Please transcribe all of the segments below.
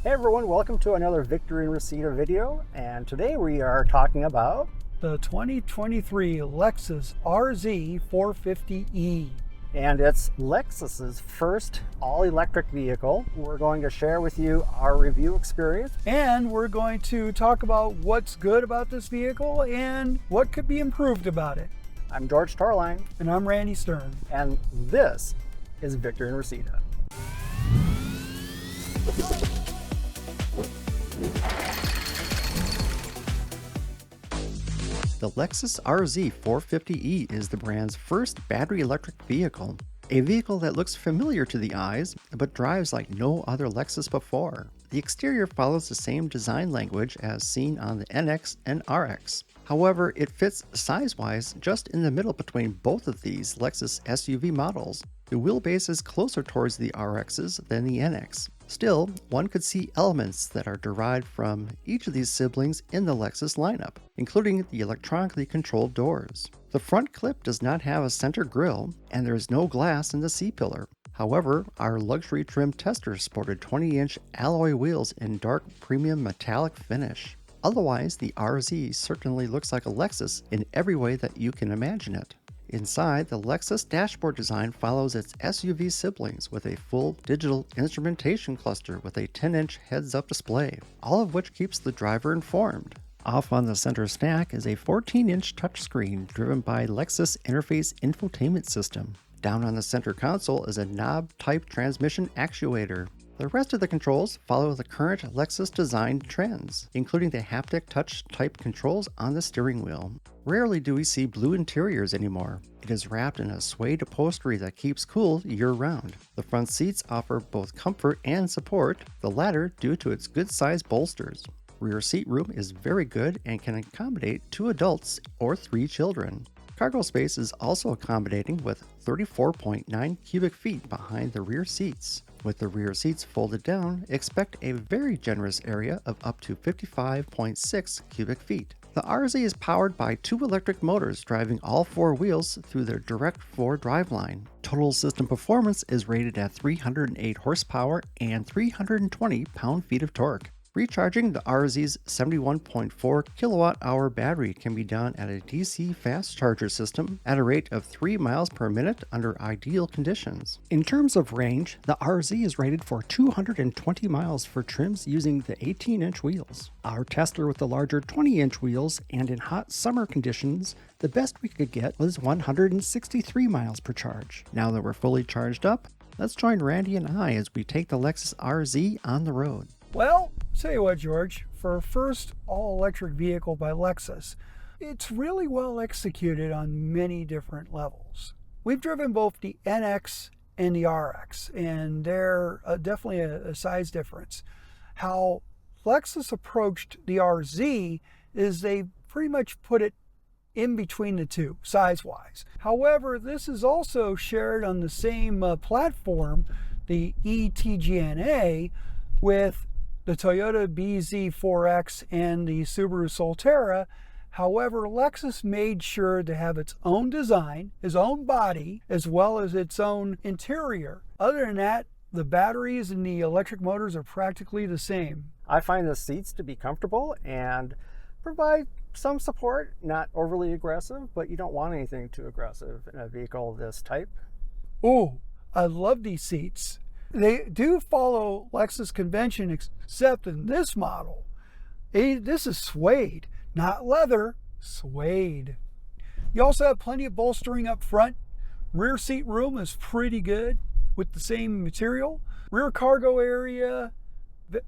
Hey everyone, welcome to another Victory in Reseda video, and today we are talking about the 2023 Lexus RZ 450e. And it's Lexus's first all-electric vehicle. We're going to share with you our review experience. And we're going to talk about what's good about this vehicle and what could be improved about it. I'm George Torline. And I'm Randy Stern. And this is Victory in Reseda. The Lexus RZ 450e is the brand's first battery electric vehicle, a vehicle that looks familiar to the eyes but drives like no other Lexus before. The exterior follows the same design language as seen on the NX and RX. However, it fits size-wise just in the middle between both of these Lexus SUV models. The wheelbase is closer towards the RXs than the NX. Still, one could see elements that are derived from each of these siblings in the Lexus lineup, including the electronically controlled doors. The front clip does not have a center grille, and there is no glass in the C-pillar. However, our luxury trim tester sported 20-inch alloy wheels in dark premium metallic finish. Otherwise, the RZ certainly looks like a Lexus in every way that you can imagine it. Inside, the Lexus dashboard design follows its SUV siblings with a full digital instrumentation cluster with a 10-inch heads-up display, all of which keeps the driver informed. Off on the center stack is a 14-inch touchscreen driven by Lexus Interface Infotainment System. Down on the center console is a knob-type transmission actuator. The rest of the controls follow the current Lexus design trends, including the haptic touch type controls on the steering wheel. Rarely do we see blue interiors anymore. It is wrapped in a suede upholstery that keeps cool year-round. The front seats offer both comfort and support, the latter due to its good-sized bolsters. Rear seat room is very good and can accommodate 2 adults or 3 children. Cargo space is also accommodating with 34.9 cubic feet behind the rear seats. With the rear seats folded down, expect a very generous area of up to 55.6 cubic feet. The RZ is powered by 2 electric motors driving all 4 wheels through their direct 4 driveline. Total system performance is rated at 308 horsepower and 320 pound-feet of torque. Recharging the RZ's 71.4 kilowatt-hour battery can be done at a DC fast charger system at a rate of 3 miles per minute under ideal conditions. In terms of range, the RZ is rated for 220 miles for trims using the 18-inch wheels. Our tester with the larger 20-inch wheels and in hot summer conditions, the best we could get was 163 miles per charge. Now that we're fully charged up, let's join Randy and I as we take the Lexus RZ on the road. Well, tell you what, George, for a first all-electric vehicle by Lexus, it's really well executed on many different levels. We've driven both the NX and the RX, and they're definitely a size difference. How Lexus approached the RZ is they pretty much put it in between the two, size-wise. However, this is also shared on the same platform, the E-TGNA, with the Toyota BZ4X and the Subaru Solterra. However, Lexus made sure to have its own design, its own body, as well as its own interior. Other than that, the batteries and the electric motors are practically the same. I find the seats to be comfortable and provide some support, not overly aggressive, but you don't want anything too aggressive in a vehicle of this type. Ooh, I love these seats. They do follow Lexus convention, except in this model. This is suede, not leather, suede. You also have plenty of bolstering up front. Rear seat room is pretty good with the same material. Rear cargo area,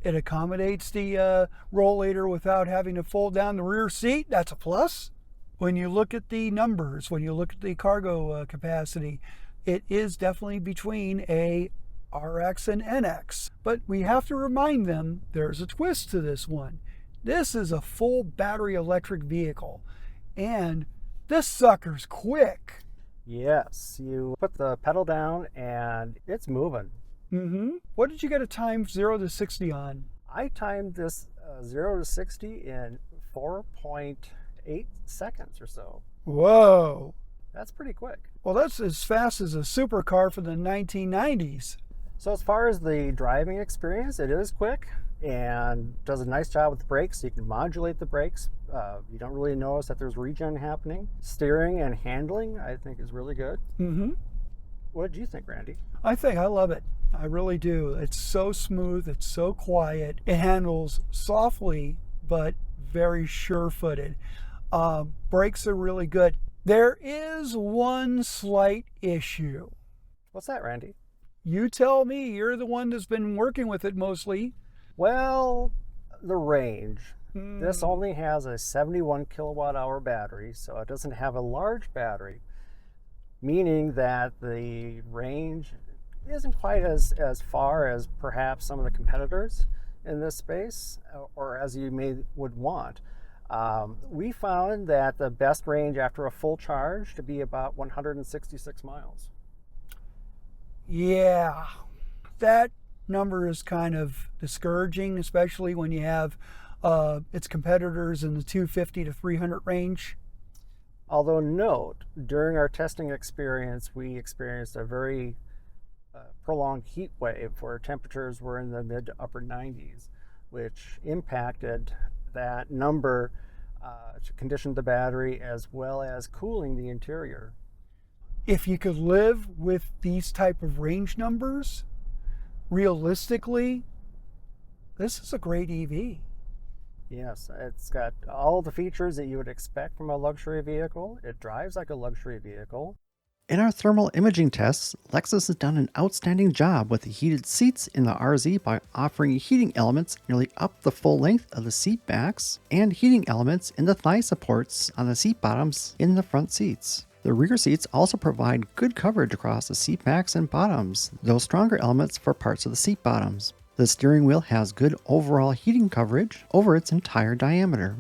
it accommodates the rollator without having to fold down the rear seat. That's a plus. When you look at the numbers, when you look at the cargo capacity, it is definitely between a RX and NX. But we have to remind them there's a twist to this one. This is a full battery electric vehicle, and this sucker's quick. Yes, you put the pedal down and it's moving. What did you get a time 0 to 60 on? I timed this 0 to 60 in 4.8 seconds or so. Whoa. That's pretty quick. Well, that's as fast as a supercar from the 1990s. So as far as the driving experience, it is quick and does a nice job with the brakes. You can modulate the brakes. You don't really notice that there's regen happening. Steering and handling, I think, is really good. Mm-hmm. What did you think, Randy? I love it. I really do. It's so smooth. It's so quiet. It handles softly, but very sure-footed. Brakes are really good. There is one slight issue. What's that, Randy? You tell me. You're the one that's been working with it mostly. Well, the range. This only has a 71 kilowatt hour battery, so it doesn't have a large battery, meaning that the range isn't quite as far as perhaps some of the competitors in this space, or as you would want. We found that the best range after a full charge to be about 166 miles. Yeah, that number is kind of discouraging, especially when you have its competitors in the 250 to 300 range. Although note, during our testing experience, we experienced a very prolonged heat wave where temperatures were in the mid to upper 90s, which impacted that number to condition the battery as well as cooling the interior. If you could live with these type of range numbers, realistically, this is a great EV. Yes, it's got all the features that you would expect from a luxury vehicle. It drives like a luxury vehicle. In our thermal imaging tests, Lexus has done an outstanding job with the heated seats in the RZ by offering heating elements nearly up the full length of the seat backs and heating elements in the thigh supports on the seat bottoms in the front seats. The rear seats also provide good coverage across the seat backs and bottoms, though stronger elements for parts of the seat bottoms. The steering wheel has good overall heating coverage over its entire diameter.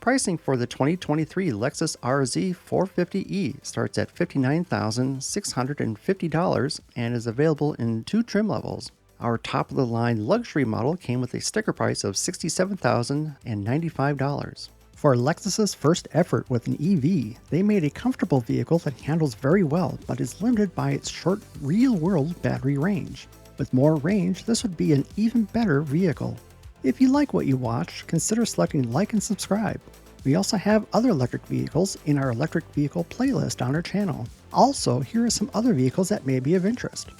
Pricing for the 2023 Lexus RZ 450e starts at $59,650 and is available in 2 trim levels. Our top-of-the-line luxury model came with a sticker price of $67,095. For Lexus's first effort with an EV, they made a comfortable vehicle that handles very well but is limited by its short real-world battery range. With more range, this would be an even better vehicle. If you like what you watch, consider selecting like and subscribe. We also have other electric vehicles in our electric vehicle playlist on our channel. Also, here are some other vehicles that may be of interest.